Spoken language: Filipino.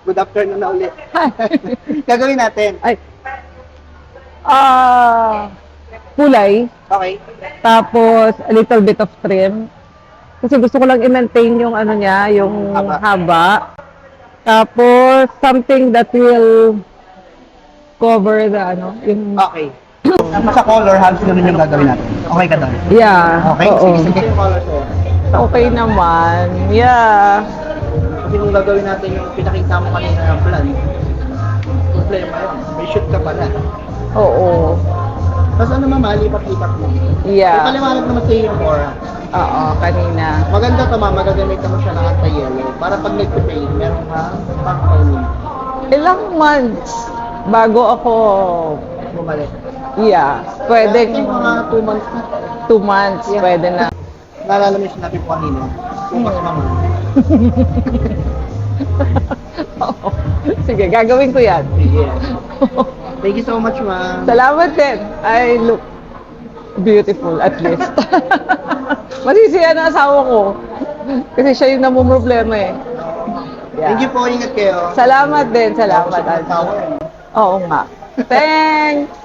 Good afternoon na ulit. Gagawin natin. Ay. Kulay. Okay. Tapos, a little bit of trim. Kasi gusto ko lang i-maintain yung ano niya, yung haba. Tapos, something that will cover the ano, yung... Okay. Sa color, halos ganun yung gagawin natin. Okay ka doon? Yeah. Okay, Oo. sige. Yung color sa'yo. Okay naman. Yeah. Kasi kung gagawin natin yung pinakita mo kanina ng plan, problema yun. May shoot ka pala. Oo. Tapos ano mama, lipat-lipat mo. Yeah. Paliwanag naman sa'yo yung aura. Oo, kanina. Maganda to mama, magagamit mo siya ng anti-yellow. Para pag nag-paint, meron ka pang-toning. Ilang months bago ako, Bumalik. yeah, Pwede pwedeng yung mga 2 months na. 2 months, Yeah. pwede na. Naalala mo yung sinabi ko kanina. Bukas mama. Oo. Sige, gagawin ko yan. Sige. Thank you so much, ma'am. Salamat din. I look beautiful at least. Masisiya na asawa ko. Kasi siya yung namumroblema eh. Yeah. Thank you po, ingat kayo. Salamat din, salamat. Tower. Oo nga. Thanks!